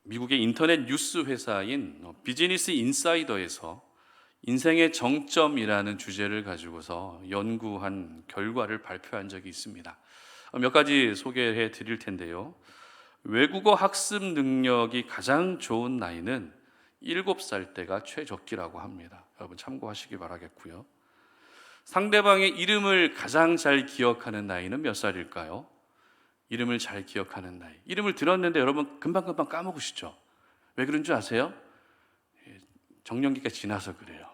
미국의 인터넷 뉴스 회사인 비즈니스 인사이더에서 인생의 정점이라는 주제를 가지고서 연구한 결과를 발표한 적이 있습니다. 몇 가지 소개해 드릴 텐데요. 외국어 학습 능력이 가장 좋은 나이는 7살 때가 최적기라고 합니다. 여러분 참고하시기 바라겠고요. 상대방의 이름을 가장 잘 기억하는 나이는 몇 살일까요? 이름을 잘 기억하는 나이. 이름을 들었는데 여러분 금방금방 까먹으시죠? 왜 그런 줄 아세요? 정년기가 지나서 그래요.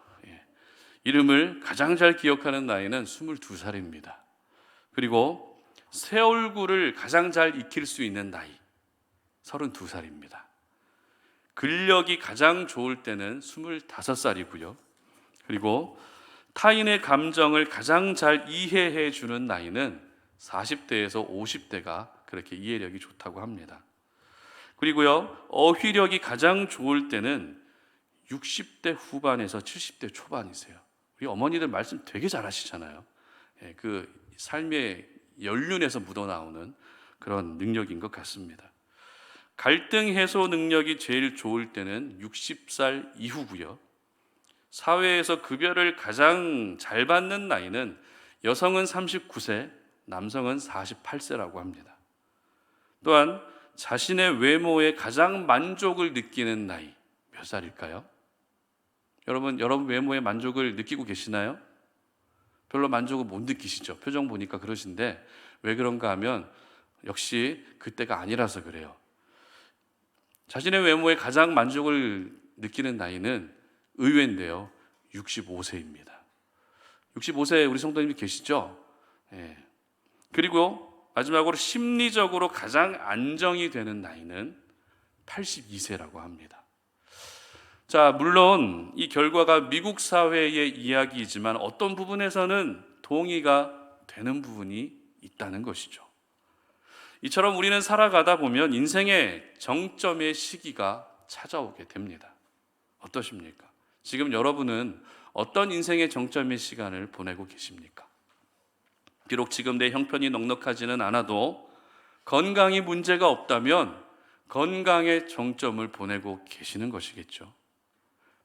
이름을 가장 잘 기억하는 나이는 22살입니다. 그리고 새 얼굴을 가장 잘 익힐 수 있는 나이 32살입니다. 근력이 가장 좋을 때는 25살이고요. 그리고 타인의 감정을 가장 잘 이해해 주는 나이는 40대에서 50대가 그렇게 이해력이 좋다고 합니다. 그리고요, 어휘력이 가장 좋을 때는 60대 후반에서 70대 초반이세요. 우리 어머니들 말씀 되게 잘하시잖아요. 그 삶의 연륜에서 묻어나오는 그런 능력인 것 같습니다. 갈등 해소 능력이 제일 좋을 때는 60살 이후고요. 사회에서 급여를 가장 잘 받는 나이는 여성은 39세, 남성은 48세라고 합니다. 또한 자신의 외모에 가장 만족을 느끼는 나이 몇 살일까요? 여러분 외모에 만족을 느끼고 계시나요? 별로 만족을 못 느끼시죠? 표정 보니까 그러신데 왜 그런가 하면 역시 그때가 아니라서 그래요. 자신의 외모에 가장 만족을 느끼는 나이는 의외인데요. 65세입니다. 65세 우리 성도님이 계시죠? 그리고 마지막으로 심리적으로 가장 안정이 되는 나이는 82세라고 합니다. 자, 물론 이 결과가 미국 사회의 이야기이지만 어떤 부분에서는 동의가 되는 부분이 있다는 것이죠. 이처럼 우리는 살아가다 보면 인생의 정점의 시기가 찾아오게 됩니다. 어떠십니까? 지금 여러분은 어떤 인생의 정점의 시간을 보내고 계십니까? 비록 지금 내 형편이 넉넉하지는 않아도 건강이 문제가 없다면 건강의 정점을 보내고 계시는 것이겠죠.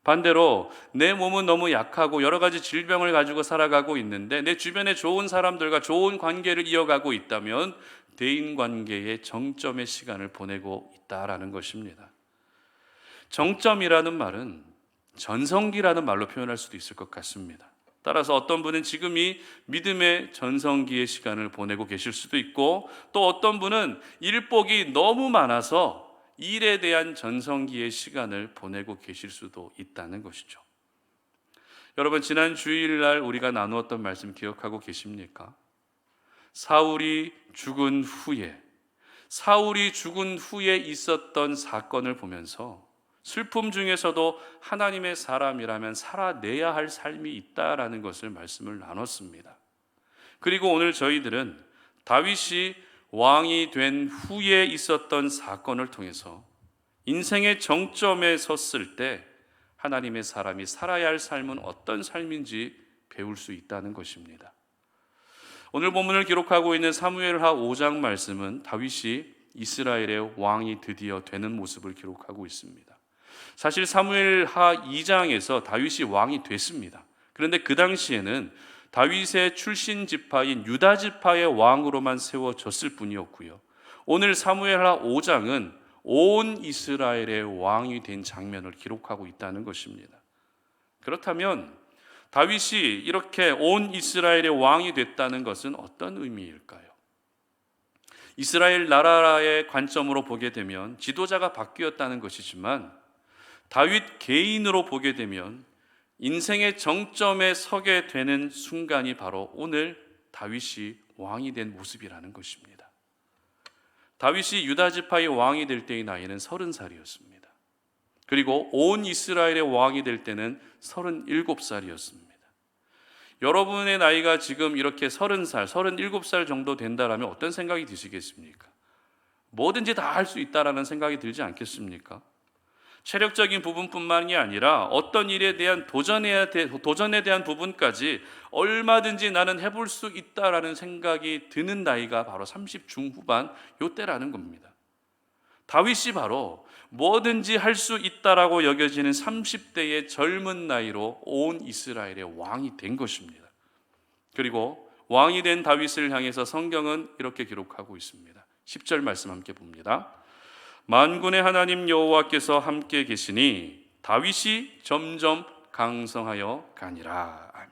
반대로 내 몸은 너무 약하고 여러 가지 질병을 가지고 살아가고 있는데 내 주변에 좋은 사람들과 좋은 관계를 이어가고 있다면 대인관계의 정점의 시간을 보내고 있다라는 것입니다. 정점이라는 말은 전성기라는 말로 표현할 수도 있을 것 같습니다. 따라서 어떤 분은 지금이 믿음의 전성기의 시간을 보내고 계실 수도 있고 또 어떤 분은 일복이 너무 많아서 일에 대한 전성기의 시간을 보내고 계실 수도 있다는 것이죠. 여러분 지난 주일날 우리가 나누었던 말씀 기억하고 계십니까? 사울이 죽은 후에 있었던 사건을 보면서 슬픔 중에서도 하나님의 사람이라면 살아내야 할 삶이 있다라는 것을 말씀을 나눴습니다. 그리고 오늘 저희들은 다윗이 왕이 된 후에 있었던 사건을 통해서 인생의 정점에 섰을 때 하나님의 사람이 살아야 할 삶은 어떤 삶인지 배울 수 있다는 것입니다. 오늘 본문을 기록하고 있는 사무엘하 5장 말씀은 다윗이 이스라엘의 왕이 드디어 되는 모습을 기록하고 있습니다. 사실 사무엘하 2장에서 다윗이 왕이 됐습니다. 그런데 그 당시에는 다윗의 출신 지파인 유다 지파의 왕으로만 세워졌을 뿐이었고요. 오늘 사무엘하 5장은 온 이스라엘의 왕이 된 장면을 기록하고 있다는 것입니다. 그렇다면 다윗이 이렇게 온 이스라엘의 왕이 됐다는 것은 어떤 의미일까요? 이스라엘 나라의 관점으로 보게 되면 지도자가 바뀌었다는 것이지만 다윗 개인으로 보게 되면 인생의 정점에 서게 되는 순간이 바로 오늘 다윗이 왕이 된 모습이라는 것입니다. 다윗이 유다 지파의 왕이 될 때의 나이는 30살이었습니다. 그리고 온 이스라엘의 왕이 될 때는 37살이었습니다. 여러분의 나이가 지금 이렇게 30살, 37살 정도 된다라면 어떤 생각이 드시겠습니까? 뭐든지 다 할 수 있다라는 생각이 들지 않겠습니까? 체력적인 부분뿐만이 아니라 어떤 일에 대한 도전에 대한 부분까지 얼마든지 나는 해볼 수 있다라는 생각이 드는 나이가 바로 30 중후반 이때라는 겁니다. 다윗이 바로 뭐든지 할 수 있다라고 여겨지는 30대의 젊은 나이로 온 이스라엘의 왕이 된 것입니다. 그리고 왕이 된 다윗을 향해서 성경은 이렇게 기록하고 있습니다. 10절 말씀 함께 봅니다. 만군의 하나님 여호와께서 함께 계시니 다윗이 점점 강성하여 가니라. 아멘.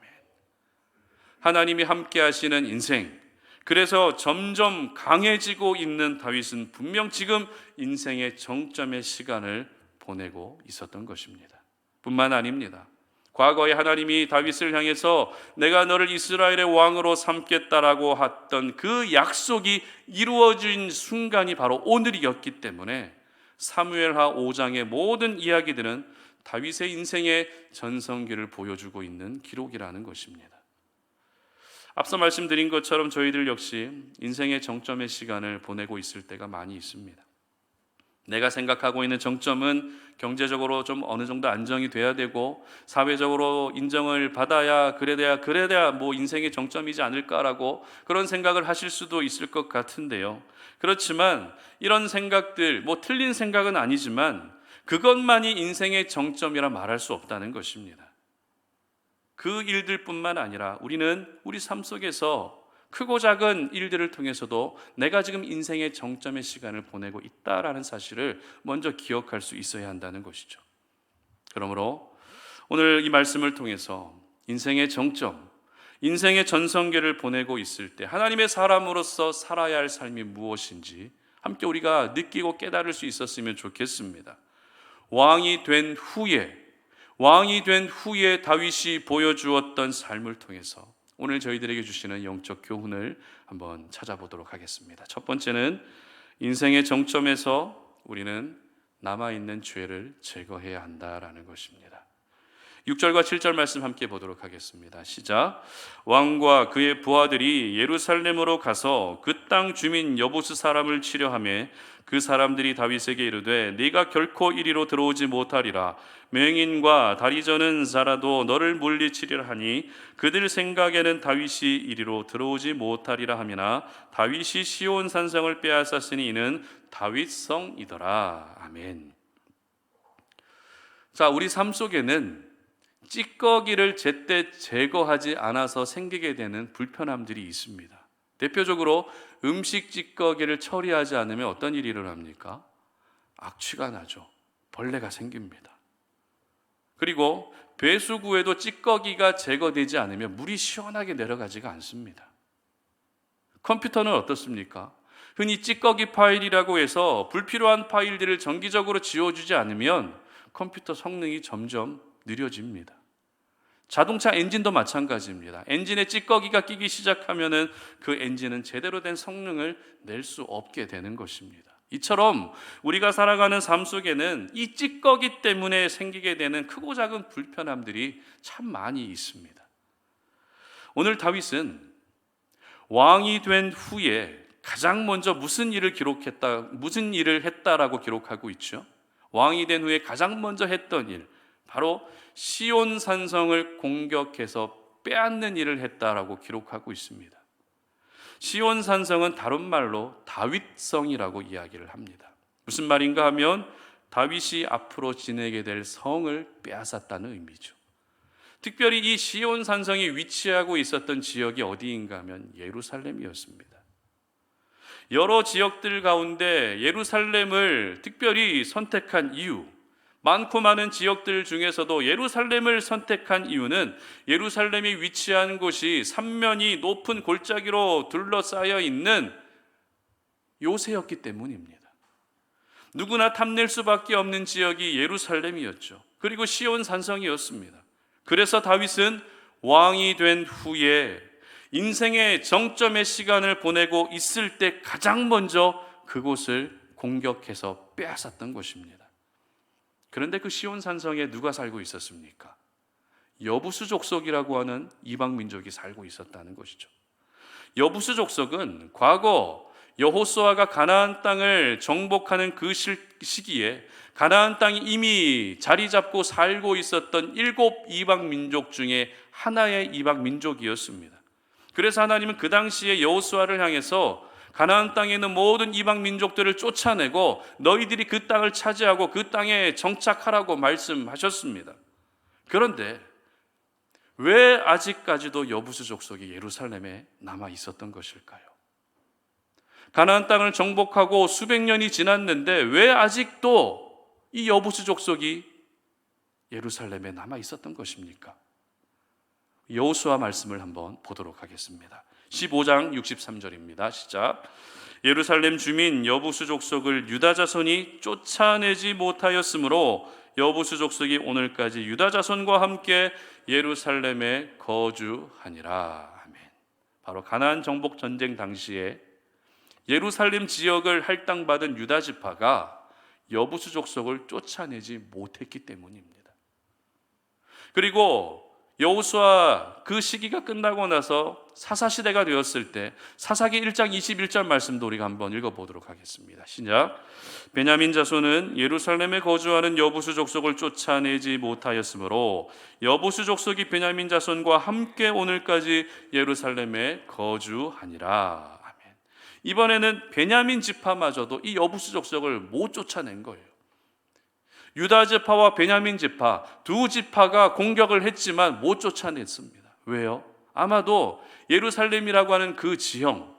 하나님이 함께 하시는 인생, 그래서 점점 강해지고 있는 다윗은 분명 지금 인생의 정점의 시간을 보내고 있었던 것입니다. 뿐만 아닙니다. 과거에 하나님이 다윗을 향해서 내가 너를 이스라엘의 왕으로 삼겠다라고 했던 그 약속이 이루어진 순간이 바로 오늘이었기 때문에 사무엘하 5장의 모든 이야기들은 다윗의 인생의 전성기를 보여주고 있는 기록이라는 것입니다. 앞서 말씀드린 것처럼 저희들 역시 인생의 정점의 시간을 보내고 있을 때가 많이 있습니다. 내가 생각하고 있는 정점은 경제적으로 좀 어느 정도 안정이 돼야 되고 사회적으로 인정을 받아야 그래야 뭐 인생의 정점이지 않을까라고 그런 생각을 하실 수도 있을 것 같은데요. 그렇지만 이런 생각들, 뭐 틀린 생각은 아니지만 그것만이 인생의 정점이라 말할 수 없다는 것입니다. 그 일들뿐만 아니라 우리는 우리 삶 속에서 크고 작은 일들을 통해서도 내가 지금 인생의 정점의 시간을 보내고 있다라는 사실을 먼저 기억할 수 있어야 한다는 것이죠. 그러므로 오늘 이 말씀을 통해서 인생의 정점, 인생의 전성기를 보내고 있을 때 하나님의 사람으로서 살아야 할 삶이 무엇인지 함께 우리가 느끼고 깨달을 수 있었으면 좋겠습니다. 왕이 된 후에 다윗이 보여주었던 삶을 통해서 오늘 저희들에게 주시는 영적 교훈을 한번 찾아보도록 하겠습니다. 첫 번째는 인생의 정점에서 우리는 남아있는 죄를 제거해야 한다라는 것입니다. 6절과 7절 말씀 함께 보도록 하겠습니다. 시작. 왕과 그의 부하들이 예루살렘으로 가서 그 땅 주민 여부스 사람을 치려하며 그 사람들이 다윗에게 이르되 네가 결코 이리로 들어오지 못하리라. 맹인과 다리 저는 자라도 너를 물리치리라 하니 그들 생각에는 다윗이 이리로 들어오지 못하리라 하미나 다윗이 시온 산성을 빼앗았으니 이는 다윗성이더라. 아멘. 자, 우리 삶 속에는 찌꺼기를 제때 제거하지 않아서 생기게 되는 불편함들이 있습니다. 대표적으로 음식 찌꺼기를 처리하지 않으면 어떤 일이 일어납니까? 악취가 나죠. 벌레가 생깁니다. 그리고 배수구에도 찌꺼기가 제거되지 않으면 물이 시원하게 내려가지가 않습니다. 컴퓨터는 어떻습니까? 흔히 찌꺼기 파일이라고 해서 불필요한 파일들을 정기적으로 지워주지 않으면 컴퓨터 성능이 점점 느려집니다. 자동차 엔진도 마찬가지입니다. 엔진에 찌꺼기가 끼기 시작하면은 그 엔진은 제대로 된 성능을 낼 수 없게 되는 것입니다. 이처럼 우리가 살아가는 삶 속에는 이 찌꺼기 때문에 생기게 되는 크고 작은 불편함들이 참 많이 있습니다. 오늘 다윗은 왕이 된 후에 가장 먼저 무슨 일을 했다라고 기록하고 있죠? 왕이 된 후에 가장 먼저 했던 일, 바로 시온 산성을 공격해서 빼앗는 일을 했다라고 기록하고 있습니다. 시온 산성은 다른 말로 다윗성이라고 이야기를 합니다. 무슨 말인가 하면 다윗이 앞으로 지내게 될 성을 빼앗았다는 의미죠. 특별히 이 시온 산성이 위치하고 있었던 지역이 어디인가 하면 예루살렘이었습니다. 여러 지역들 가운데 예루살렘을 특별히 선택한 이유, 많고 많은 지역들 중에서도 예루살렘을 선택한 이유는 예루살렘이 위치한 곳이 삼면이 높은 골짜기로 둘러싸여 있는 요새였기 때문입니다. 누구나 탐낼 수밖에 없는 지역이 예루살렘이었죠. 그리고 시온 산성이었습니다. 그래서 다윗은 왕이 된 후에 인생의 정점의 시간을 보내고 있을 때 가장 먼저 그곳을 공격해서 빼앗았던 것입니다. 그런데 그 시온 산성에 누가 살고 있었습니까? 여부스 족속이라고 하는 이방 민족이 살고 있었다는 것이죠. 여부스 족속은 과거 여호수아가 가나안 땅을 정복하는 그 시기에 가나안 땅이 이미 자리 잡고 살고 있었던 7 이방 민족 중에 하나의 이방 민족이었습니다. 그래서 하나님은 그 당시에 여호수아를 향해서 가나안 땅에 있는 모든 이방 민족들을 쫓아내고 너희들이 그 땅을 차지하고 그 땅에 정착하라고 말씀하셨습니다. 그런데 왜 아직까지도 여부수 족속이 예루살렘에 남아 있었던 것일까요? 가나안 땅을 정복하고 수백 년이 지났는데 왜 아직도 이 여부수 족속이 예루살렘에 남아 있었던 것입니까? 여호수아 말씀을 한번 보도록 하겠습니다. 15장 63절입니다. 시작. 예루살렘 주민 여부수 족속을 유다 자손이 쫓아내지 못하였으므로 여부수 족속이 오늘까지 유다 자손과 함께 예루살렘에 거주하니라. 아멘. 바로 가나안 정복 전쟁 당시에 예루살렘 지역을 할당받은 유다 지파가 여부수 족속을 쫓아내지 못했기 때문입니다. 그리고 여호수아 그 시기가 끝나고 나서 사사시대가 되었을 때 사사기 1장 21절 말씀도 우리가 한번 읽어보도록 하겠습니다. 시작. 베냐민 자손은 예루살렘에 거주하는 여부수 족속을 쫓아내지 못하였으므로 여부수 족속이 베냐민 자손과 함께 오늘까지 예루살렘에 거주하니라. 아멘. 이번에는 베냐민 지파마저도 이 여부수 족속을 못 쫓아낸 거예요. 유다 지파와 베냐민 지파 두 지파가 공격을 했지만 못 쫓아냈습니다. 왜요? 아마도 예루살렘이라고 하는 그 지형,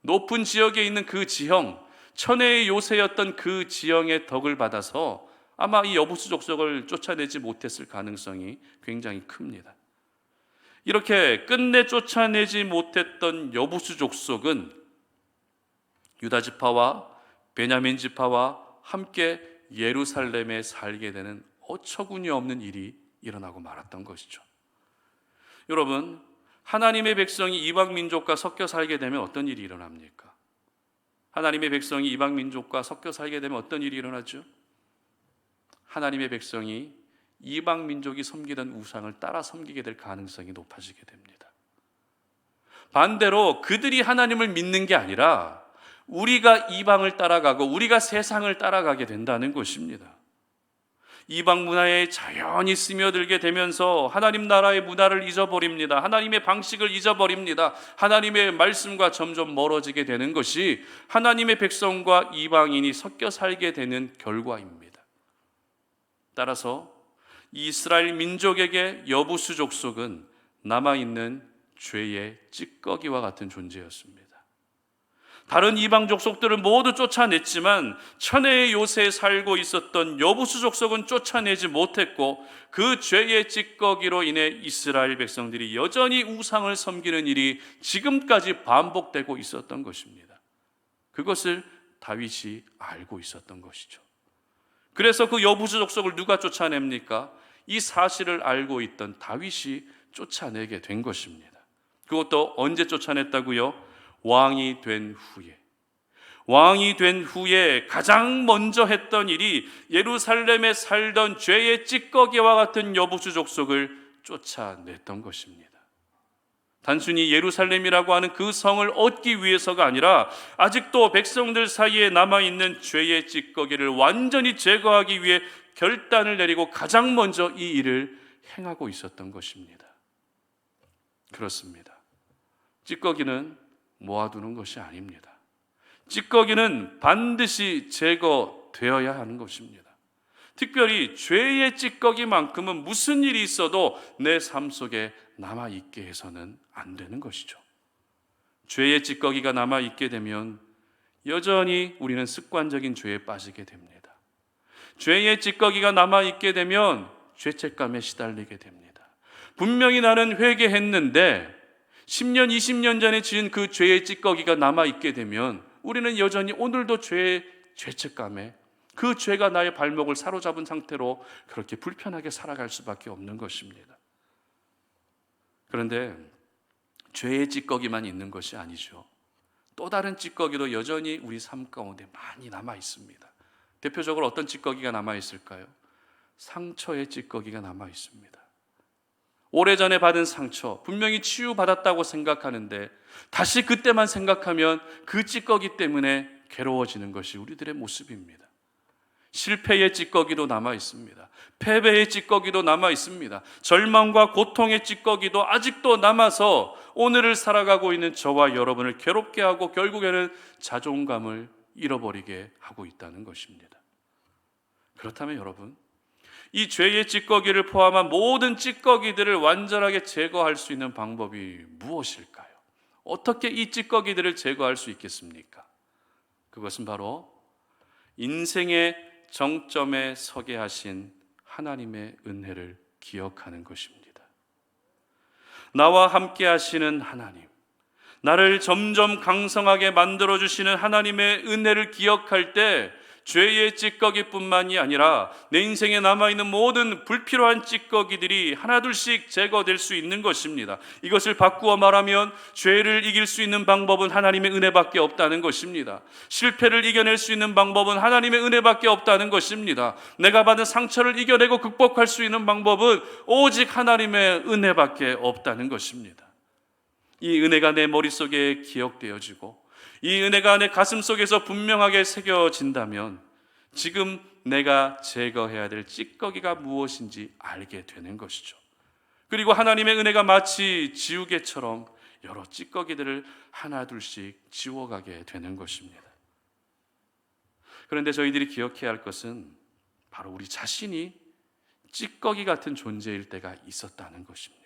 높은 지역에 있는 그 지형, 천혜의 요새였던 그 지형의 덕을 받아서 아마 이 여부수 족속을 쫓아내지 못했을 가능성이 굉장히 큽니다. 이렇게 끝내 쫓아내지 못했던 여부수 족속은 유다 지파와 베냐민 지파와 함께 예루살렘에 살게 되는 어처구니 없는 일이 일어나고 말았던 것이죠. 여러분, 하나님의 백성이 이방 민족과 섞여 살게 되면 어떤 일이 일어납니까? 하나님의 백성이 이방 민족과 섞여 살게 되면 어떤 일이 일어나죠? 하나님의 백성이 이방 민족이 섬기던 우상을 따라 섬기게 될 가능성이 높아지게 됩니다. 반대로 그들이 하나님을 믿는 게 아니라 우리가 이방을 따라가고 우리가 세상을 따라가게 된다는 것입니다. 이방 문화에 자연히 스며들게 되면서 하나님 나라의 문화를 잊어버립니다. 하나님의 방식을 잊어버립니다. 하나님의 말씀과 점점 멀어지게 되는 것이 하나님의 백성과 이방인이 섞여 살게 되는 결과입니다. 따라서 이스라엘 민족에게 여부수 족속은 남아있는 죄의 찌꺼기와 같은 존재였습니다. 다른 이방 족속들은 모두 쫓아냈지만 천혜의 요새에 살고 있었던 여부수 족속은 쫓아내지 못했고 그 죄의 찌꺼기로 인해 이스라엘 백성들이 여전히 우상을 섬기는 일이 지금까지 반복되고 있었던 것입니다. 그것을 다윗이 알고 있었던 것이죠. 그래서 그 여부수 족속을 누가 쫓아냅니까? 이 사실을 알고 있던 다윗이 쫓아내게 된 것입니다. 그것도 언제 쫓아냈다고요? 왕이 된 후에 가장 먼저 했던 일이 예루살렘에 살던 죄의 찌꺼기와 같은 여부수 족속을 쫓아냈던 것입니다. 단순히 예루살렘이라고 하는 그 성을 얻기 위해서가 아니라 아직도 백성들 사이에 남아있는 죄의 찌꺼기를 완전히 제거하기 위해 결단을 내리고 가장 먼저 이 일을 행하고 있었던 것입니다. 그렇습니다. 찌꺼기는 모아두는 것이 아닙니다. 찌꺼기는 반드시 제거되어야 하는 것입니다. 특별히 죄의 찌꺼기만큼은 무슨 일이 있어도 내 삶 속에 남아있게 해서는 안 되는 것이죠. 죄의 찌꺼기가 남아있게 되면 여전히 우리는 습관적인 죄에 빠지게 됩니다. 죄의 찌꺼기가 남아있게 되면 죄책감에 시달리게 됩니다. 분명히 나는 회개했는데 10년, 20년 전에 지은 그 죄의 찌꺼기가 남아있게 되면 우리는 여전히 오늘도 죄의 죄책감에 그 죄가 나의 발목을 사로잡은 상태로 그렇게 불편하게 살아갈 수밖에 없는 것입니다. 그런데 죄의 찌꺼기만 있는 것이 아니죠. 또 다른 찌꺼기도 여전히 우리 삶 가운데 많이 남아 있습니다. 대표적으로 어떤 찌꺼기가 남아 있을까요? 상처의 찌꺼기가 남아 있습니다. 오래전에 받은 상처, 분명히 치유받았다고 생각하는데 다시 그때만 생각하면 그 찌꺼기 때문에 괴로워지는 것이 우리들의 모습입니다. 실패의 찌꺼기도 남아 있습니다. 패배의 찌꺼기도 남아 있습니다. 절망과 고통의 찌꺼기도 아직도 남아서 오늘을 살아가고 있는 저와 여러분을 괴롭게 하고 결국에는 자존감을 잃어버리게 하고 있다는 것입니다. 그렇다면 여러분, 이 죄의 찌꺼기를 포함한 모든 찌꺼기들을 완전하게 제거할 수 있는 방법이 무엇일까요? 어떻게 이 찌꺼기들을 제거할 수 있겠습니까? 그것은 바로 인생의 정점에 서게 하신 하나님의 은혜를 기억하는 것입니다. 나와 함께 하시는 하나님, 나를 점점 강성하게 만들어주시는 하나님의 은혜를 기억할 때 죄의 찌꺼기뿐만이 아니라 내 인생에 남아있는 모든 불필요한 찌꺼기들이 하나둘씩 제거될 수 있는 것입니다. 이것을 바꾸어 말하면 죄를 이길 수 있는 방법은 하나님의 은혜밖에 없다는 것입니다. 실패를 이겨낼 수 있는 방법은 하나님의 은혜밖에 없다는 것입니다. 내가 받은 상처를 이겨내고 극복할 수 있는 방법은 오직 하나님의 은혜밖에 없다는 것입니다. 이 은혜가 내 머릿속에 기억되어지고 이 은혜가 내 가슴 속에서 분명하게 새겨진다면 지금 내가 제거해야 될 찌꺼기가 무엇인지 알게 되는 것이죠. 그리고 하나님의 은혜가 마치 지우개처럼 여러 찌꺼기들을 하나둘씩 지워가게 되는 것입니다. 그런데 저희들이 기억해야 할 것은 바로 우리 자신이 찌꺼기 같은 존재일 때가 있었다는 것입니다.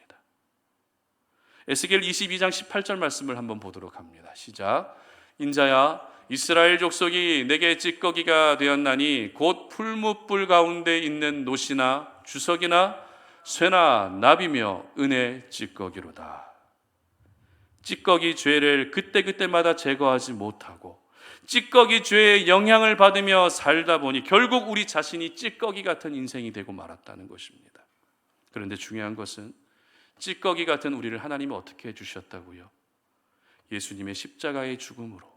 에스겔 22장 18절 말씀을 한번 보도록 합니다. 시작. 인자야, 이스라엘 족속이 내게 찌꺼기가 되었나니 곧 풀무불 가운데 있는 노시나 주석이나 쇠나 납이며 은의 찌꺼기로다. 찌꺼기 죄를 그때그때마다 제거하지 못하고 찌꺼기 죄의 영향을 받으며 살다 보니 결국 우리 자신이 찌꺼기 같은 인생이 되고 말았다는 것입니다. 그런데 중요한 것은 찌꺼기 같은 우리를 하나님이 어떻게 해주셨다고요? 예수님의 십자가의 죽음으로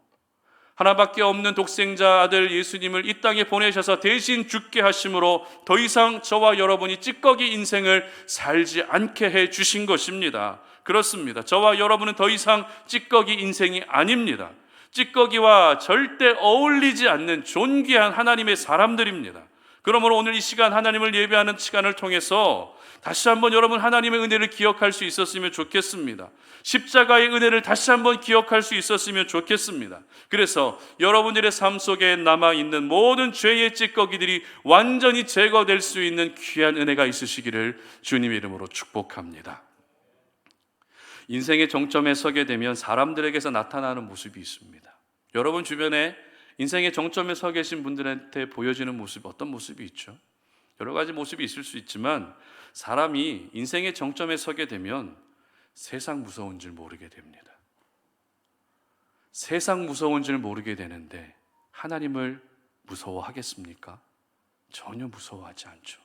하나밖에 없는 독생자 아들 예수님을 이 땅에 보내셔서 대신 죽게 하심으로 더 이상 저와 여러분이 찌꺼기 인생을 살지 않게 해주신 것입니다. 그렇습니다. 저와 여러분은 더 이상 찌꺼기 인생이 아닙니다. 찌꺼기와 절대 어울리지 않는 존귀한 하나님의 사람들입니다. 그러므로 오늘 이 시간 하나님을 예배하는 시간을 통해서 다시 한번 여러분 하나님의 은혜를 기억할 수 있었으면 좋겠습니다. 십자가의 은혜를 다시 한번 기억할 수 있었으면 좋겠습니다. 그래서 여러분들의 삶 속에 남아있는 모든 죄의 찌꺼기들이 완전히 제거될 수 있는 귀한 은혜가 있으시기를 주님의 이름으로 축복합니다. 인생의 정점에 서게 되면 사람들에게서 나타나는 모습이 있습니다. 여러분 주변에 인생의 정점에 서 계신 분들한테 보여지는 모습, 어떤 모습이 있죠? 여러 가지 모습이 있을 수 있지만 사람이 인생의 정점에 서게 되면 세상 무서운 줄 모르게 됩니다. 세상 무서운 줄 모르게 되는데 하나님을 무서워하겠습니까? 전혀 무서워하지 않죠.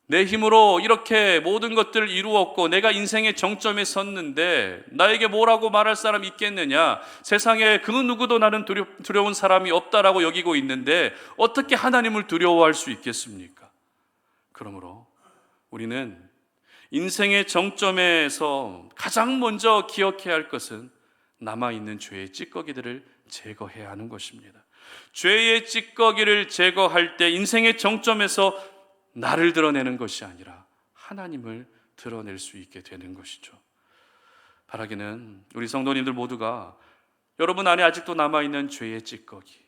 내 힘으로 이렇게 모든 것들을 이루었고 내가 인생의 정점에 섰는데 나에게 뭐라고 말할 사람이 있겠느냐? 세상에 그 누구도 나는 두려운 사람이 없다라고 여기고 있는데 어떻게 하나님을 두려워할 수 있겠습니까? 그러므로 우리는 인생의 정점에서 가장 먼저 기억해야 할 것은 남아있는 죄의 찌꺼기들을 제거해야 하는 것입니다. 죄의 찌꺼기를 제거할 때 인생의 정점에서 나를 드러내는 것이 아니라 하나님을 드러낼 수 있게 되는 것이죠. 바라기는 우리 성도님들 모두가 여러분 안에 아직도 남아있는 죄의 찌꺼기,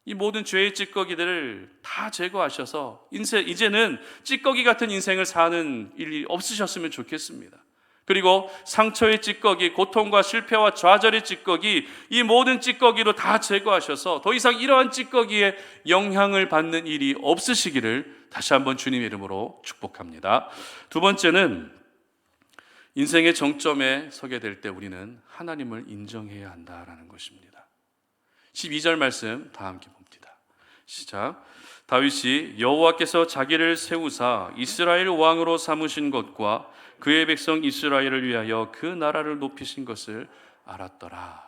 이 모든 죄의 찌꺼기들을 다 제거하셔서 이제는 찌꺼기 같은 인생을 사는 일이 없으셨으면 좋겠습니다. 그리고 상처의 찌꺼기, 고통과 실패와 좌절의 찌꺼기, 이 모든 찌꺼기로 다 제거하셔서 더 이상 이러한 찌꺼기에 영향을 받는 일이 없으시기를 다시 한번 주님의 이름으로 축복합니다. 두 번째는 인생의 정점에 서게 될 때 우리는 하나님을 인정해야 한다라는 것입니다. 12절 말씀 다 함께 봅니다. 시작. 다윗이 여호와께서 자기를 세우사 이스라엘 왕으로 삼으신 것과 그의 백성 이스라엘을 위하여 그 나라를 높이신 것을 알았더라.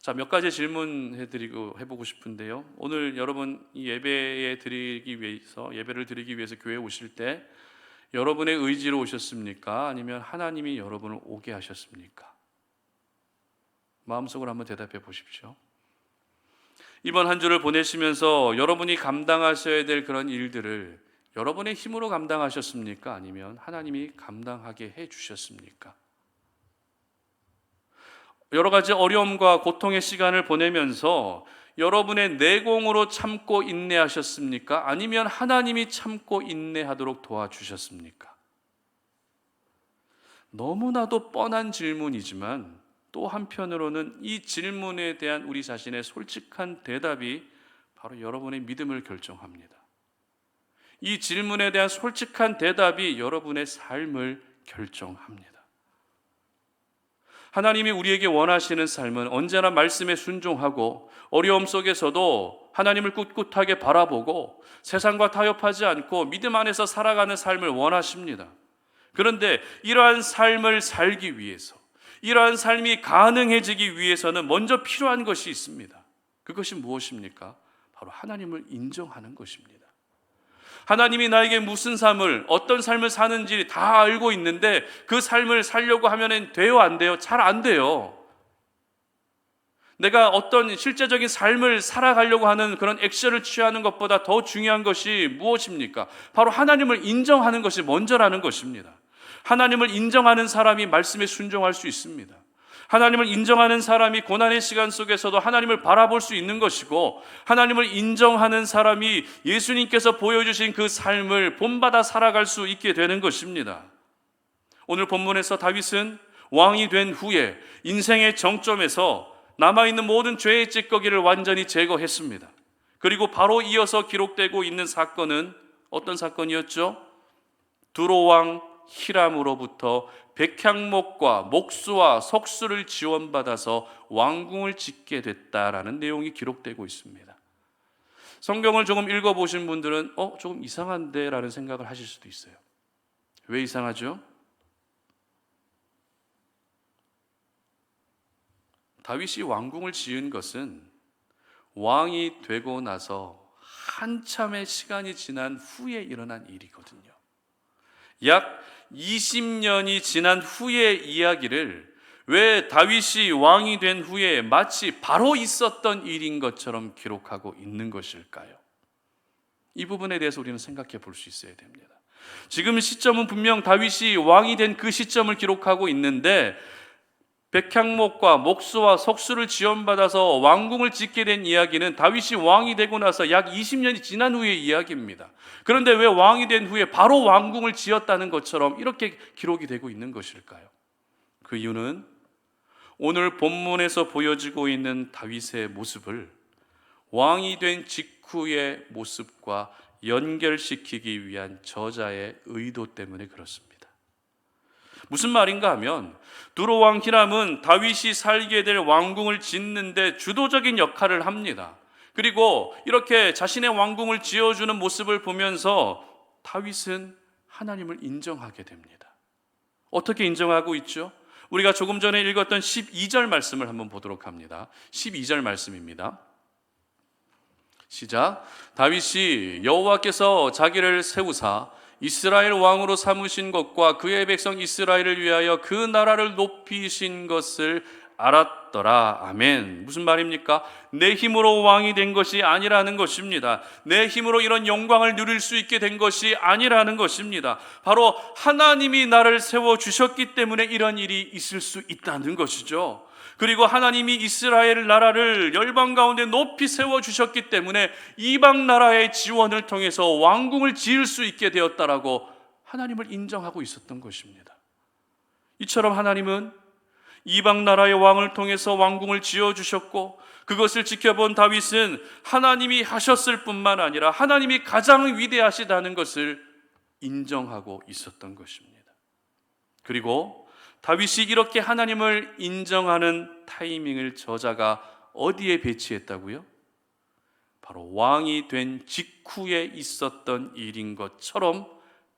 자, 몇 가지 해보고 싶은데요. 오늘 여러분 예배를 드리기 위해서 교회에 오실 때 여러분의 의지로 오셨습니까? 아니면 하나님이 여러분을 오게 하셨습니까? 마음속으로 한번 대답해 보십시오. 이번 한 주를 보내시면서 여러분이 감당하셔야 될 그런 일들을 여러분의 힘으로 감당하셨습니까? 아니면 하나님이 감당하게 해 주셨습니까? 여러 가지 어려움과 고통의 시간을 보내면서 여러분의 내공으로 참고 인내하셨습니까? 아니면 하나님이 참고 인내하도록 도와주셨습니까? 너무나도 뻔한 질문이지만 또 한편으로는 이 질문에 대한 우리 자신의 솔직한 대답이 바로 여러분의 믿음을 결정합니다. 이 질문에 대한 솔직한 대답이 여러분의 삶을 결정합니다. 하나님이 우리에게 원하시는 삶은 언제나 말씀에 순종하고 어려움 속에서도 하나님을 꿋꿋하게 바라보고 세상과 타협하지 않고 믿음 안에서 살아가는 삶을 원하십니다. 그런데 이러한 삶을 살기 위해서, 이러한 삶이 가능해지기 위해서는 먼저 필요한 것이 있습니다. 그것이 무엇입니까? 바로 하나님을 인정하는 것입니다. 하나님이 나에게 무슨 삶을, 어떤 삶을 사는지 다 알고 있는데 그 삶을 살려고 하면 돼요, 안 돼요? 잘 안 돼요. 내가 어떤 실제적인 삶을 살아가려고 하는 그런 액션을 취하는 것보다 더 중요한 것이 무엇입니까? 바로 하나님을 인정하는 것이 먼저라는 것입니다. 하나님을 인정하는 사람이 말씀에 순종할 수 있습니다. 하나님을 인정하는 사람이 고난의 시간 속에서도 하나님을 바라볼 수 있는 것이고, 하나님을 인정하는 사람이 예수님께서 보여주신 그 삶을 본받아 살아갈 수 있게 되는 것입니다. 오늘 본문에서 다윗은 왕이 된 후에 인생의 정점에서 남아있는 모든 죄의 찌꺼기를 완전히 제거했습니다. 그리고 바로 이어서 기록되고 있는 사건은 어떤 사건이었죠? 두로왕 히람으로부터 백향목과 목수와 석수를 지원받아서 왕궁을 짓게 됐다라는 내용이 기록되고 있습니다. 성경을 조금 읽어보신 분들은 조금 이상한데 라는 생각을 하실 수도 있어요. 왜 이상하죠? 다윗이 왕궁을 지은 것은 왕이 되고 나서 한참의 시간이 지난 후에 일어난 일이거든요. 약 20년이 지난 후의 이야기를 왜 다윗이 왕이 된 후에 마치 바로 있었던 일인 것처럼 기록하고 있는 것일까요? 이 부분에 대해서 우리는 생각해 볼 수 있어야 됩니다. 지금 시점은 분명 다윗이 왕이 된 그 시점을 기록하고 있는데, 백향목과 목수와 석수를 지원받아서 왕궁을 짓게 된 이야기는 다윗이 왕이 되고 나서 약 20년이 지난 후의 이야기입니다. 그런데 왜 왕이 된 후에 바로 왕궁을 지었다는 것처럼 이렇게 기록이 되고 있는 것일까요? 그 이유는 오늘 본문에서 보여지고 있는 다윗의 모습을 왕이 된 직후의 모습과 연결시키기 위한 저자의 의도 때문에 그렇습니다. 무슨 말인가 하면, 두로왕 히람은 다윗이 살게 될 왕궁을 짓는데 주도적인 역할을 합니다. 그리고 이렇게 자신의 왕궁을 지어주는 모습을 보면서 다윗은 하나님을 인정하게 됩니다. 어떻게 인정하고 있죠? 우리가 조금 전에 읽었던 12절 말씀을 한번 보도록 합니다. 12절 말씀입니다. 시작. 다윗이 여호와께서 자기를 세우사 이스라엘 왕으로 삼으신 것과 그의 백성 이스라엘을 위하여 그 나라를 높이신 것을 알았더라. 아멘. 무슨 말입니까? 내 힘으로 왕이 된 것이 아니라는 것입니다. 내 힘으로 이런 영광을 누릴 수 있게 된 것이 아니라는 것입니다. 바로 하나님이 나를 세워주셨기 때문에 이런 일이 있을 수 있다는 것이죠. 그리고 하나님이 이스라엘 나라를 열방 가운데 높이 세워주셨기 때문에 이방 나라의 지원을 통해서 왕궁을 지을 수 있게 되었다라고 하나님을 인정하고 있었던 것입니다. 이처럼 하나님은 이방 나라의 왕을 통해서 왕궁을 지어주셨고, 그것을 지켜본 다윗은 하나님이 하셨을 뿐만 아니라 하나님이 가장 위대하시다는 것을 인정하고 있었던 것입니다. 그리고 다윗이 이렇게 하나님을 인정하는 타이밍을 저자가 어디에 배치했다고요? 바로 왕이 된 직후에 있었던 일인 것처럼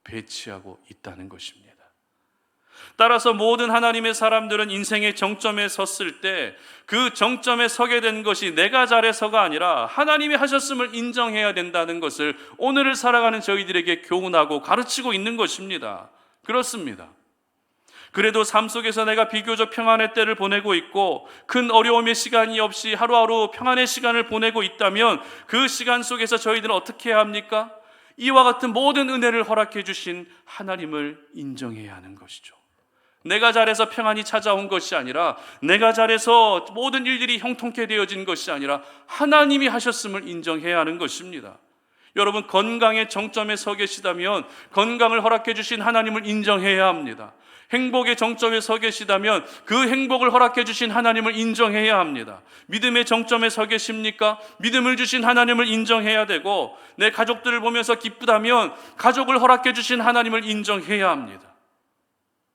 배치하고 있다는 것입니다. 따라서 모든 하나님의 사람들은 인생의 정점에 섰을 때 그 정점에 서게 된 것이 내가 잘해서가 아니라 하나님이 하셨음을 인정해야 된다는 것을 오늘을 살아가는 저희들에게 교훈하고 가르치고 있는 것입니다. 그렇습니다. 그래도 삶 속에서 내가 비교적 평안의 때를 보내고 있고 큰 어려움의 시간이 없이 하루하루 평안의 시간을 보내고 있다면 그 시간 속에서 저희들은 어떻게 해야 합니까? 이와 같은 모든 은혜를 허락해 주신 하나님을 인정해야 하는 것이죠. 내가 잘해서 평안이 찾아온 것이 아니라, 내가 잘해서 모든 일들이 형통케 되어진 것이 아니라 하나님이 하셨음을 인정해야 하는 것입니다. 여러분, 건강의 정점에 서 계시다면 건강을 허락해 주신 하나님을 인정해야 합니다. 행복의 정점에 서 계시다면 그 행복을 허락해 주신 하나님을 인정해야 합니다. 믿음의 정점에 서 계십니까? 믿음을 주신 하나님을 인정해야 되고, 내 가족들을 보면서 기쁘다면 가족을 허락해 주신 하나님을 인정해야 합니다.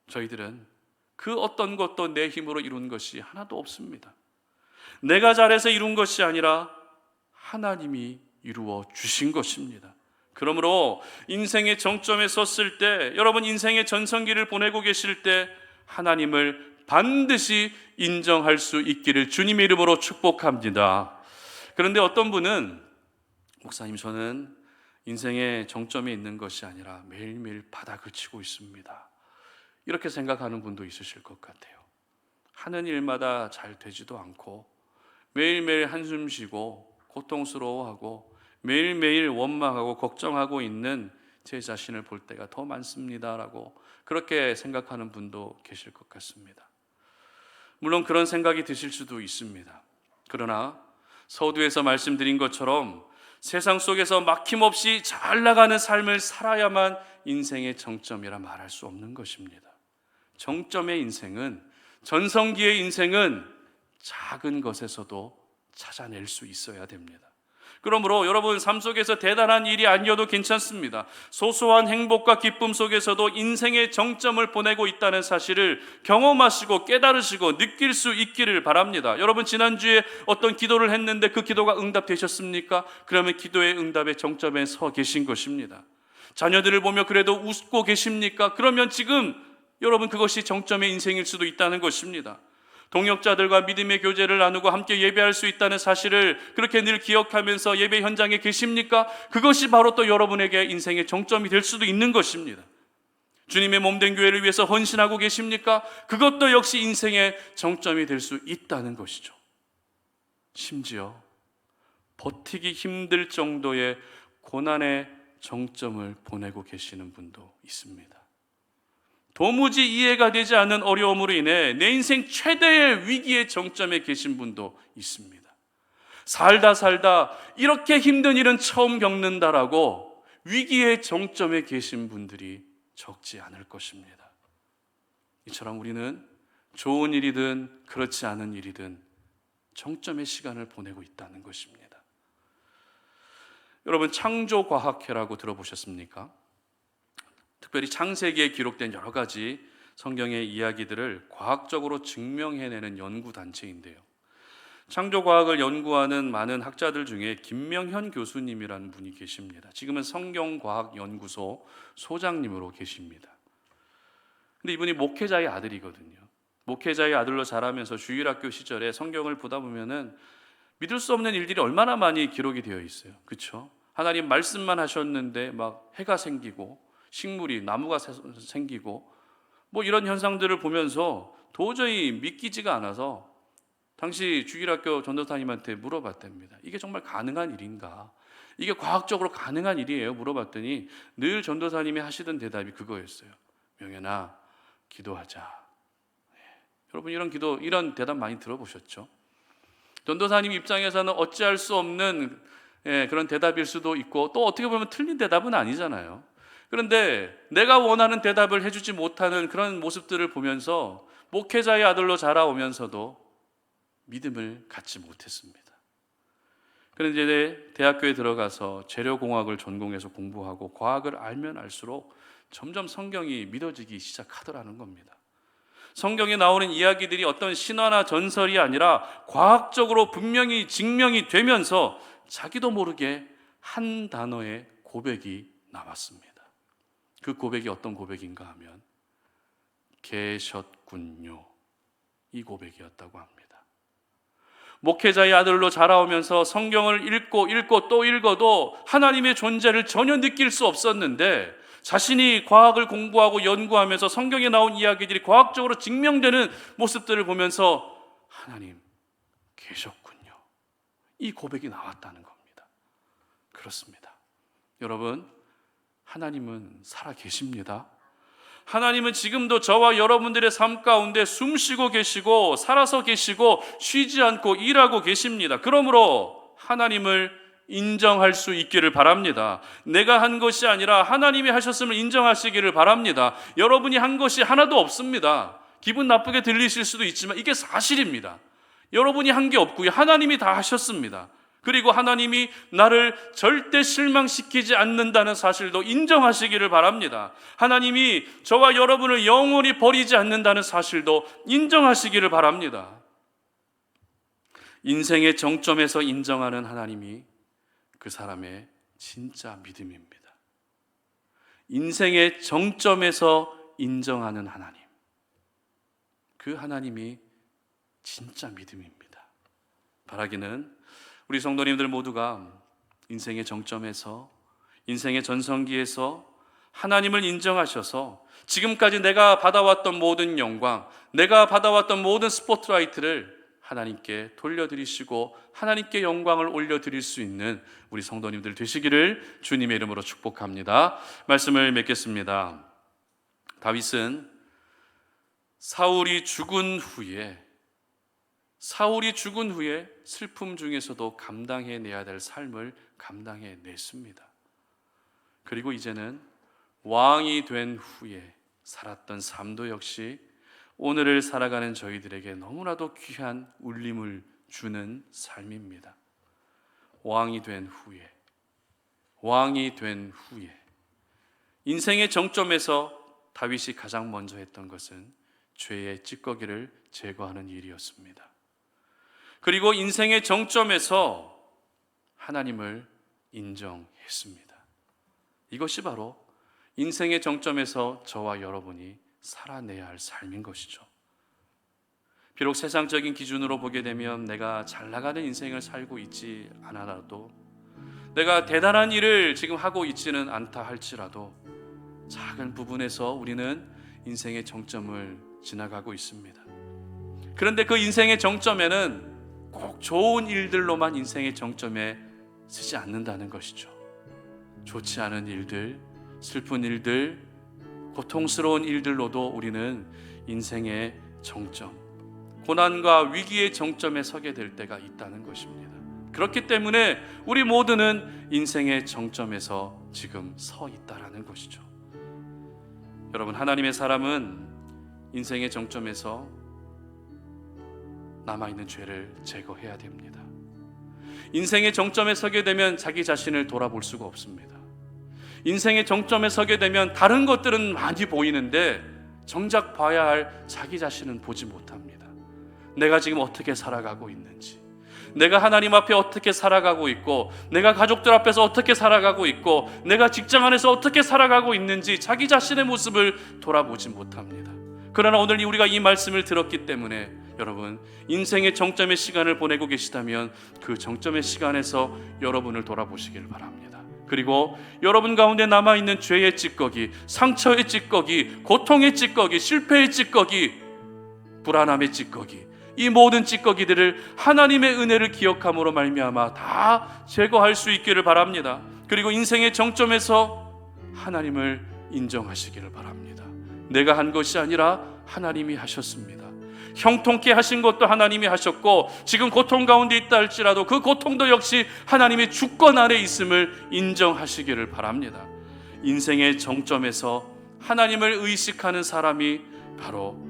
저희들은 그 어떤 것도 내 힘으로 이룬 것이 하나도 없습니다. 내가 잘해서 이룬 것이 아니라 하나님이 이루어 주신 것입니다. 그러므로 인생의 정점에 섰을 때, 여러분 인생의 전성기를 보내고 계실 때 하나님을 반드시 인정할 수 있기를 주님의 이름으로 축복합니다. 그런데 어떤 분은, 목사님 저는 인생의 정점에 있는 것이 아니라 매일매일 바닥을 치고 있습니다, 이렇게 생각하는 분도 있으실 것 같아요. 하는 일마다 잘 되지도 않고 매일매일 한숨 쉬고 고통스러워하고 매일매일 원망하고 걱정하고 있는 제 자신을 볼 때가 더 많습니다라고 그렇게 생각하는 분도 계실 것 같습니다. 물론 그런 생각이 드실 수도 있습니다. 그러나 서두에서 말씀드린 것처럼 세상 속에서 막힘없이 잘 나가는 삶을 살아야만 인생의 정점이라 말할 수 없는 것입니다. 정점의 인생은, 전성기의 인생은 작은 것에서도 찾아낼 수 있어야 됩니다. 그러므로 여러분, 삶 속에서 대단한 일이 아니어도 괜찮습니다. 소소한 행복과 기쁨 속에서도 인생의 정점을 보내고 있다는 사실을 경험하시고 깨달으시고 느낄 수 있기를 바랍니다. 여러분, 지난주에 어떤 기도를 했는데 그 기도가 응답되셨습니까? 그러면 기도의 응답의 정점에 서 계신 것입니다. 자녀들을 보며 그래도 웃고 계십니까? 그러면 지금 여러분 그것이 정점의 인생일 수도 있다는 것입니다. 동역자들과 믿음의 교제를 나누고 함께 예배할 수 있다는 사실을 그렇게 늘 기억하면서 예배 현장에 계십니까? 그것이 바로 또 여러분에게 인생의 정점이 될 수도 있는 것입니다. 주님의 몸된 교회를 위해서 헌신하고 계십니까? 그것도 역시 인생의 정점이 될 수 있다는 것이죠. 심지어 버티기 힘들 정도의 고난의 정점을 보내고 계시는 분도 있습니다. 도무지 이해가 되지 않는 어려움으로 인해 내 인생 최대의 위기의 정점에 계신 분도 있습니다. 살다 이렇게 힘든 일은 처음 겪는다라고 위기의 정점에 계신 분들이 적지 않을 것입니다. 이처럼 우리는 좋은 일이든 그렇지 않은 일이든 정점의 시간을 보내고 있다는 것입니다. 여러분, 창조과학회라고 들어보셨습니까? 특별히 창세기에 기록된 여러 가지 성경의 이야기들을 과학적으로 증명해내는 연구단체인데요, 창조과학을 연구하는 많은 학자들 중에 김명현 교수님이라는 분이 계십니다. 지금은 성경과학연구소 소장님으로 계십니다. 근데 이분이 목회자의 아들이거든요. 목회자의 아들로 자라면서 주일학교 시절에 성경을 보다 보면은 믿을 수 없는 일들이 얼마나 많이 기록이 되어 있어요. 그렇죠? 하나님 말씀만 하셨는데 막 해가 생기고 식물이, 나무가 생기고 뭐 이런 현상들을 보면서 도저히 믿기지가 않아서 당시 주일학교 전도사님한테 물어봤답니다. 이게 정말 가능한 일인가? 이게 과학적으로 가능한 일이에요? 물어봤더니 늘 전도사님이 하시던 대답이 그거였어요. 명현아, 기도하자. 네. 여러분, 이런 대답 많이 들어보셨죠? 전도사님 입장에서는 어찌할 수 없는 그런 대답일 수도 있고, 또 어떻게 보면 틀린 대답은 아니잖아요. 그런데 내가 원하는 대답을 해주지 못하는 그런 모습들을 보면서 목회자의 아들로 자라오면서도 믿음을 갖지 못했습니다. 그런데 이제 대학교에 들어가서 재료공학을 전공해서 공부하고 과학을 알면 알수록 점점 성경이 믿어지기 시작하더라는 겁니다. 성경에 나오는 이야기들이 어떤 신화나 전설이 아니라 과학적으로 분명히 증명이 되면서 자기도 모르게 한 단어의 고백이 나왔습니다. 그 고백이 어떤 고백인가 하면 계셨군요, 이 고백이었다고 합니다. 목회자의 아들로 자라오면서 성경을 읽고 또 읽어도 하나님의 존재를 전혀 느낄 수 없었는데 자신이 과학을 공부하고 연구하면서 성경에 나온 이야기들이 과학적으로 증명되는 모습들을 보면서 하나님 계셨군요, 이 고백이 나왔다는 겁니다. 그렇습니다. 여러분, 하나님은 살아 계십니다. 하나님은 지금도 저와 여러분들의 삶 가운데 숨쉬고 계시고 살아서 계시고 쉬지 않고 일하고 계십니다. 그러므로 하나님을 인정할 수 있기를 바랍니다. 내가 한 것이 아니라 하나님이 하셨음을 인정하시기를 바랍니다. 여러분이 한 것이 하나도 없습니다. 기분 나쁘게 들리실 수도 있지만 이게 사실입니다. 여러분이 한 게 없고요, 하나님이 다 하셨습니다. 그리고 하나님이 나를 절대 실망시키지 않는다는 사실도 인정하시기를 바랍니다. 하나님이 저와 여러분을 영원히 버리지 않는다는 사실도 인정하시기를 바랍니다. 인생의 정점에서 인정하는 하나님이 그 사람의 진짜 믿음입니다. 인생의 정점에서 인정하는 하나님, 그 하나님이 진짜 믿음입니다. 바라기는 우리 성도님들 모두가 인생의 정점에서, 인생의 전성기에서 하나님을 인정하셔서 지금까지 내가 받아왔던 모든 영광, 내가 받아왔던 모든 스포트라이트를 하나님께 돌려드리시고 하나님께 영광을 올려드릴 수 있는 우리 성도님들 되시기를 주님의 이름으로 축복합니다. 말씀을 맺겠습니다. 다윗은 사울이 죽은 후에 슬픔 중에서도 감당해내야 될 삶을 감당해냈습니다. 그리고 이제는 왕이 된 후에 살았던 삶도 역시 오늘을 살아가는 저희들에게 너무나도 귀한 울림을 주는 삶입니다. 왕이 된 후에 인생의 정점에서 다윗이 가장 먼저 했던 것은 죄의 찌꺼기를 제거하는 일이었습니다. 그리고 인생의 정점에서 하나님을 인정했습니다. 이것이 바로 인생의 정점에서 저와 여러분이 살아내야 할 삶인 것이죠. 비록 세상적인 기준으로 보게 되면 내가 잘 나가는 인생을 살고 있지 않아도, 내가 대단한 일을 지금 하고 있지는 않다 할지라도 작은 부분에서 우리는 인생의 정점을 지나가고 있습니다. 그런데 그 인생의 정점에는 꼭 좋은 일들로만 인생의 정점에 서지 않는다는 것이죠. 좋지 않은 일들, 슬픈 일들, 고통스러운 일들로도 우리는 인생의 정점, 고난과 위기의 정점에 서게 될 때가 있다는 것입니다. 그렇기 때문에 우리 모두는 인생의 정점에서 지금 서 있다라는 것이죠. 여러분, 하나님의 사람은 인생의 정점에서 남아있는 죄를 제거해야 됩니다. 인생의 정점에 서게 되면 자기 자신을 돌아볼 수가 없습니다. 인생의 정점에 서게 되면 다른 것들은 많이 보이는데 정작 봐야 할 자기 자신은 보지 못합니다. 내가 지금 어떻게 살아가고 있는지, 내가 하나님 앞에 어떻게 살아가고 있고, 내가 가족들 앞에서 어떻게 살아가고 있고, 내가 직장 안에서 어떻게 살아가고 있는지 자기 자신의 모습을 돌아보지 못합니다. 그러나 오늘 우리가 이 말씀을 들었기 때문에 여러분, 인생의 정점의 시간을 보내고 계시다면 그 정점의 시간에서 여러분을 돌아보시길 바랍니다. 그리고 여러분 가운데 남아있는 죄의 찌꺼기, 상처의 찌꺼기, 고통의 찌꺼기, 실패의 찌꺼기, 불안함의 찌꺼기, 이 모든 찌꺼기들을 하나님의 은혜를 기억함으로 말미암아 다 제거할 수 있기를 바랍니다. 그리고 인생의 정점에서 하나님을 인정하시기를 바랍니다. 내가 한 것이 아니라 하나님이 하셨습니다. 형통케 하신 것도 하나님이 하셨고, 지금 고통 가운데 있다 할지라도 그 고통도 역시 하나님의 주권 아래 있음을 인정하시기를 바랍니다. 인생의 정점에서 하나님을 의식하는 사람이 바로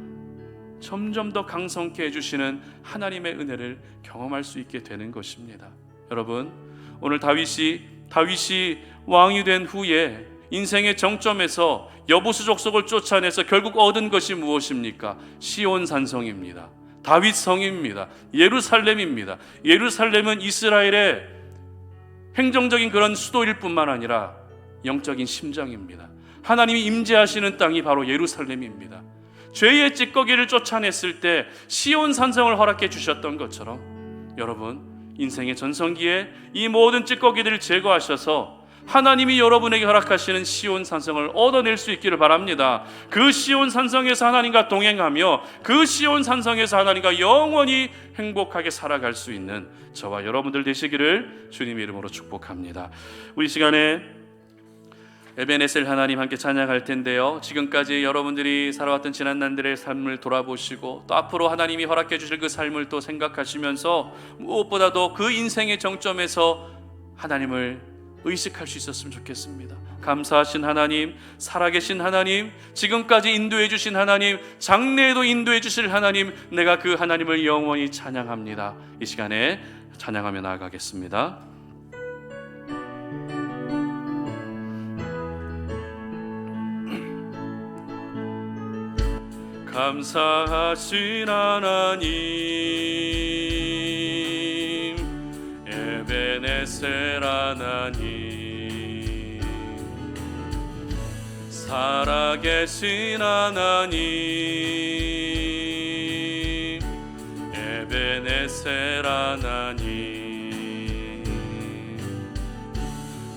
점점 더 강성케 해주시는 하나님의 은혜를 경험할 수 있게 되는 것입니다. 여러분, 오늘 다윗이 왕이 된 후에 인생의 정점에서 여부수 족속을 쫓아내서 결국 얻은 것이 무엇입니까? 시온 산성입니다. 다윗 성입니다. 예루살렘입니다. 예루살렘은 이스라엘의 행정적인 그런 수도일 뿐만 아니라 영적인 심장입니다. 하나님이 임재하시는 땅이 바로 예루살렘입니다. 죄의 찌꺼기를 쫓아냈을 때 시온 산성을 허락해 주셨던 것처럼 여러분, 인생의 전성기에 이 모든 찌꺼기들을 제거하셔서 하나님이 여러분에게 허락하시는 시온 산성을 얻어낼 수 있기를 바랍니다. 그 시온 산성에서 하나님과 동행하며 그 시온 산성에서 하나님과 영원히 행복하게 살아갈 수 있는 저와 여러분들 되시기를 주님의 이름으로 축복합니다. 우리 시간에 에베네셀 하나님 함께 찬양할 텐데요, 지금까지 여러분들이 살아왔던 지난 날들의 삶을 돌아보시고 또 앞으로 하나님이 허락해 주실 그 삶을 또 생각하시면서 무엇보다도 그 인생의 정점에서 하나님을 의식할 수 있었으면 좋겠습니다. 감사하신 하나님, 살아계신 하나님, 지금까지 인도해 주신 하나님, 장래에도 인도해 주실 하나님, 내가 그 하나님을 영원히 찬양합니다. 이 시간에 찬양하며 나아가겠습니다. 감사하신 하나님, 에베네셀 하나님, 살아계신 하나님, 에베네셀 하나님,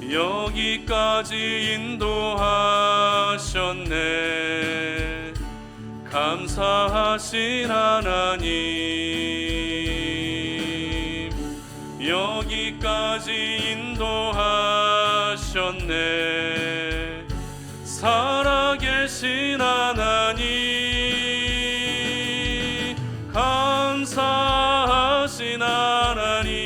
여기까지 인도하셨네. 감사하신 하나님, 여기까지 인도하셨네. 살아계신 하나님, 감사하신 하나님,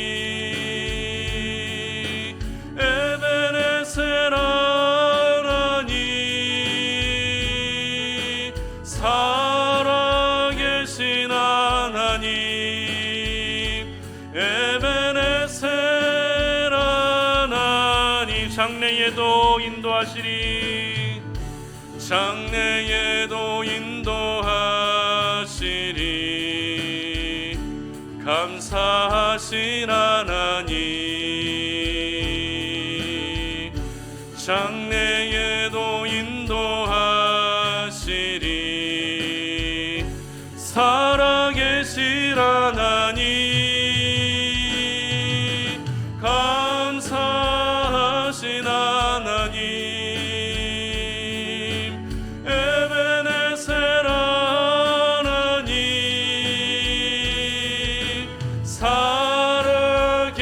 에베네셀 하나님, 살아계신 하나님, 에베네셀 하나님, 장래에도 인도하시리, 장래에도 인도하시리. 감사하신 하나님, 장래에도 인도하시리. 살아계신 하나님, 감사하신 하나님, 에베네셀 하나님, 살아계신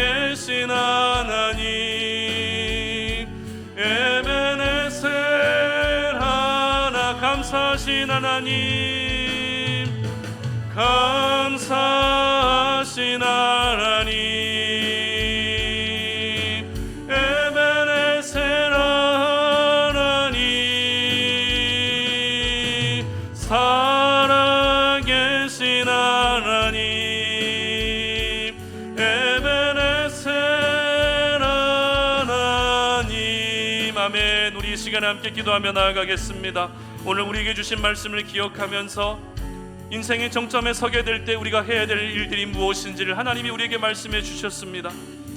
하나님, 에베네셀 하나. 감사하신 하나님, 감사하신 하나님, 에베네셀 하나님, 살아계신 하나님, 에베네셀 하나님. 아멘. 우리 이 시간에 함께 기도하며 나아가겠습니다. 오늘 우리에게 주신 말씀을 기억하면서 인생의 정점에 서게 될 때 우리가 해야 될 일들이 무엇인지를 하나님이 우리에게 말씀해 주셨습니다.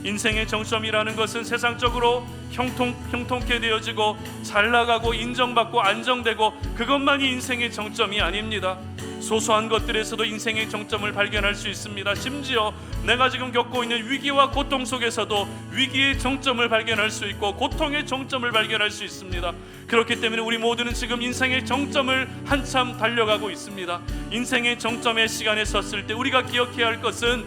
인생의 정점이라는 것은 세상적으로 형통케 되어지고 잘 나가고 인정받고 안정되고 그것만이 인생의 정점이 아닙니다. 소소한 것들에서도 인생의 정점을 발견할 수 있습니다. 심지어 내가 지금 겪고 있는 위기와 고통 속에서도 위기의 정점을 발견할 수 있고 고통의 정점을 발견할 수 있습니다. 그렇기 때문에 우리 모두는 지금 인생의 정점을 한참 달려가고 있습니다. 인생의 정점의 시간에 섰을 때 우리가 기억해야 할 것은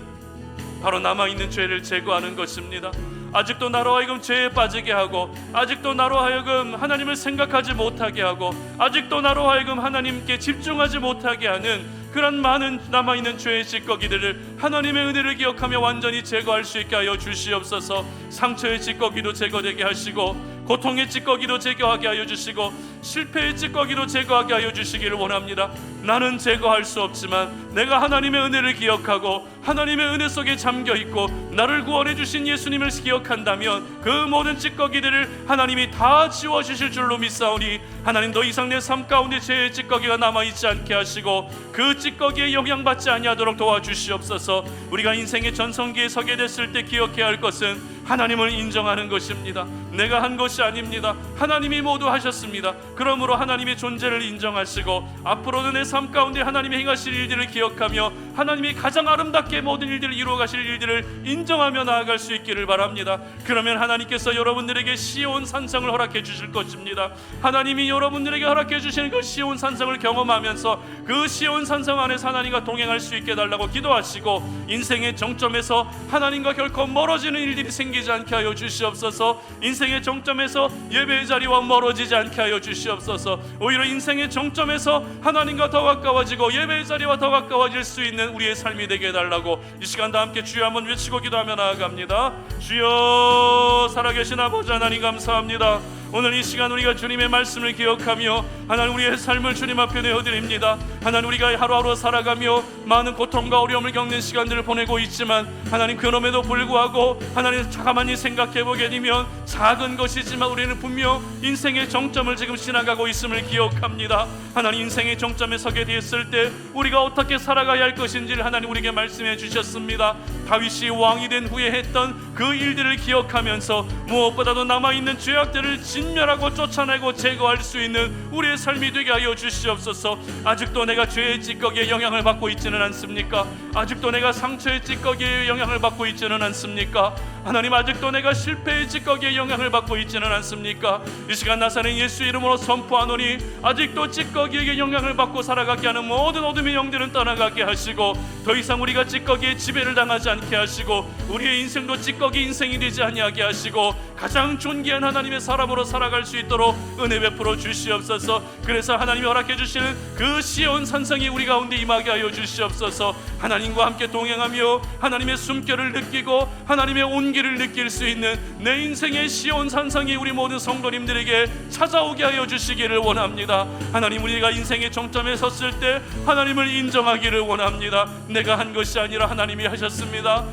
바로 남아있는 죄를 제거하는 것입니다. 아직도 나로 하여금 죄에 빠지게 하고, 아직도 나로 하여금 하나님을 생각하지 못하게 하고, 아직도 나로 하여금 하나님께 집중하지 못하게 하는 그런 많은 남아있는 죄의 찌꺼기들을 하나님의 은혜를 기억하며 완전히 제거할 수 있게 하여 주시옵소서. 상처의 찌꺼기도 제거되게 하시고, 고통의 찌꺼기도 제거하게 하여 주시고, 실패의 찌꺼기도 제거하게 하여 주시기를 원합니다. 나는 제거할 수 없지만 내가 하나님의 은혜를 기억하고 하나님의 은혜 속에 잠겨있고 나를 구원해 주신 예수님을 기억한다면 그 모든 찌꺼기들을 하나님이 다 지워주실 줄로 믿사오니, 하나님 더 이상 내 삶 가운데 죄의 찌꺼기가 남아있지 않게 하시고 그 찌꺼기에 영향받지 아니하도록 도와주시옵소서. 우리가 인생의 전성기에 서게 됐을 때 기억해야 할 것은 하나님을 인정하는 것입니다. 내가 한 것이 아닙니다. 하나님이 모두 하셨습니다. 그러므로 하나님의 존재를 인정하시고 앞으로도 내 삶 가운데 하나님의 행하실 일들을 기억하며 하나님이 가장 아름답게 모든 일들을 이루어 가실 일들을 인정하며 나아갈 수 있기를 바랍니다. 그러면 하나님께서 여러분들에게 시온 산성을 허락해 주실 것입니다. 하나님이 여러분들에게 허락해 주시는 그 시온 산성을 경험하면서 그 시온 산성 안에서 하나님과 동행할 수 있게 해달라고 기도하시고, 인생의 정점에서 하나님과 결코 멀어지는 일들이 생기지 않게 하여 주시옵소서. 인생의 정점에서 예배의 자리와 멀어지지 않게 하여 주시옵소서. 오히려 인생의 정점에서 하나님과 더 가까워지고 예배의 자리와 더 가까워질 수 있는 우리의 삶이 되게 해달라고 이 시간 다 함께 주여 한번 외치고 기도하며 나아갑니다. 주여, 살아계신 아버지 하나님 감사합니다. 오늘 이 시간 우리가 주님의 말씀을 기억하며 하나님 우리의 삶을 주님 앞에 내어드립니다. 하나님 우리가 하루하루 살아가며 많은 고통과 어려움을 겪는 시간들을 보내고 있지만 하나님 그럼에도 불구하고 하나님 가만히 생각해보게 되면 작은 것이지만 우리는 분명 인생의 정점을 지금 지나가고 있음을 기억합니다. 하나님 인생의 정점에 서게 되었을 때 우리가 어떻게 살아가야 할 것인지를 하나님 우리에게 말씀해 주셨습니다. 다윗이 왕이 된 후에 했던 그 일들을 기억하면서 무엇보다도 남아있는 죄악들을 진멸하고 쫓아내고 제거할 수 있는 우리의 삶이 되게 하여 주시옵소서. 아직도 내가 죄의 찌꺼기에 영향을 받고 있지는 않습니까? 아직도 내가 상처의 찌꺼기에 영향을 받고 있지는 않습니까? 하나님 아직도 내가 실패의 찌꺼기에 영향을 받고 있지는 않습니까? 이 시간 나사는 예수 이름으로 선포하노니 아직도 찌꺼기에게 영향을 받고 살아가게 하는 모든 어둠의 영들은 떠나가게 하시고 더 이상 우리가 찌꺼기의 지배를 당하지 않게 하시고 우리의 인생도 찌꺼기 인생이 되지 아니하게 하시고 가장 존귀한 하나님의 사람으로 살아갈 수 있도록 은혜 베풀어 주시옵소서. 그래서 하나님이 허락해 주시는 그 시온 산성이 우리 가운데 임하게 하여 주시옵소서. 하나님과 함께 동행하며 하나님의 숨결을 느끼고 하나님의 온기를 느낄 수 있는 내 인생의 시온 산성이 우리 모든 성도님들에게 찾아오게 하여 주시기를 원합니다. 하나님 우리가 인생의 정점에 섰을 때 하나님을 인정하기를 원합니다. 내가 한 것이 아니라 하나님이 하셨습니다.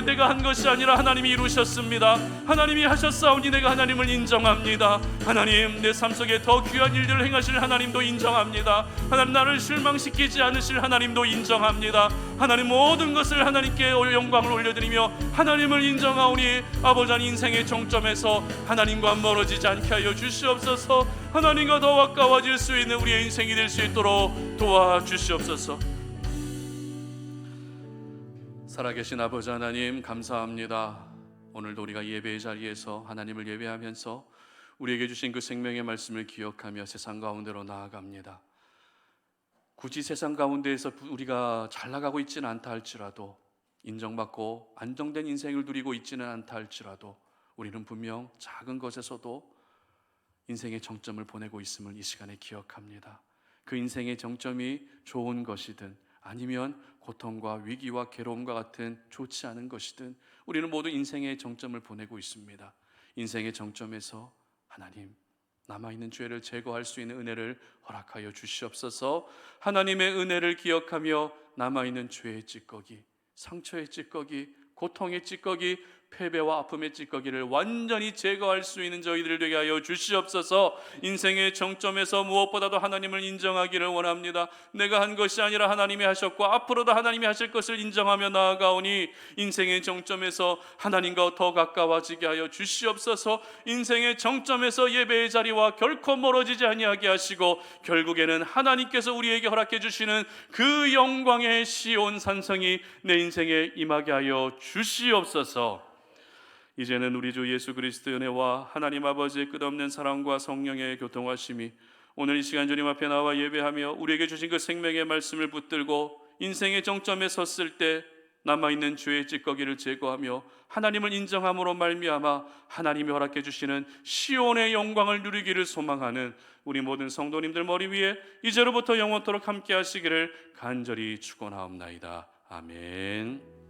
내가 한 것이 아니라 하나님이 이루셨습니다. 하나님이 하셨사오니 내가 하나님을 인정합니다. 하나님 내 삶 속에 더 귀한 일들을 행하실 하나님도 인정합니다. 하나님 나를 실망시키지 않으실 하나님도 인정합니다. 하나님 모든 것을 하나님께 영광을 올려드리며 하나님을 인정하오니 아버지 하나님 인생의 정점에서 하나님과 멀어지지 않게 하여 주시옵소서. 하나님과 더 가까워질 수 있는 우리의 인생이 될 수 있도록 도와주시옵소서. 살아계신 아버지 하나님 감사합니다. 오늘도 우리가 예배의 자리에서 하나님을 예배하면서 우리에게 주신 그 생명의 말씀을 기억하며 세상 가운데로 나아갑니다. 굳이 세상 가운데에서 우리가 잘 나가고 있지는 않다 할지라도, 인정받고 안정된 인생을 누리고 있지는 않다 할지라도 우리는 분명 작은 것에서도 인생의 정점을 보내고 있음을 이 시간에 기억합니다. 그 인생의 정점이 좋은 것이든 아니면 고통과 위기와 괴로움과 같은 좋지 않은 것이든 우리는 모두 인생의 정점을 보내고 있습니다. 인생의 정점에서 하나님 남아있는 죄를 제거할 수 있는 은혜를 허락하여 주시옵소서. 하나님의 은혜를 기억하며 남아있는 죄의 찌꺼기, 상처의 찌꺼기, 고통의 찌꺼기, 패배와 아픔의 찌꺼기를 완전히 제거할 수 있는 저희들 되게 하여 주시옵소서. 인생의 정점에서 무엇보다도 하나님을 인정하기를 원합니다. 내가 한 것이 아니라 하나님이 하셨고 앞으로도 하나님이 하실 것을 인정하며 나아가오니 인생의 정점에서 하나님과 더 가까워지게 하여 주시옵소서. 인생의 정점에서 예배의 자리와 결코 멀어지지 아니하게 하시고 결국에는 하나님께서 우리에게 허락해 주시는 그 영광의 시온 산성이 내 인생에 임하게 하여 주시옵소서. 이제는 우리 주 예수 그리스도의 은혜와 하나님 아버지의 끝없는 사랑과 성령의 교통하심이 오늘 이 시간 주님 앞에 나와 예배하며 우리에게 주신 그 생명의 말씀을 붙들고 인생의 정점에 섰을 때 남아있는 죄의 찌꺼기를 제거하며 하나님을 인정함으로 말미암아 하나님이 허락해 주시는 시온의 영광을 누리기를 소망하는 우리 모든 성도님들 머리 위에 이제로부터 영원토록 함께 하시기를 간절히 축원하옵나이다. 아멘.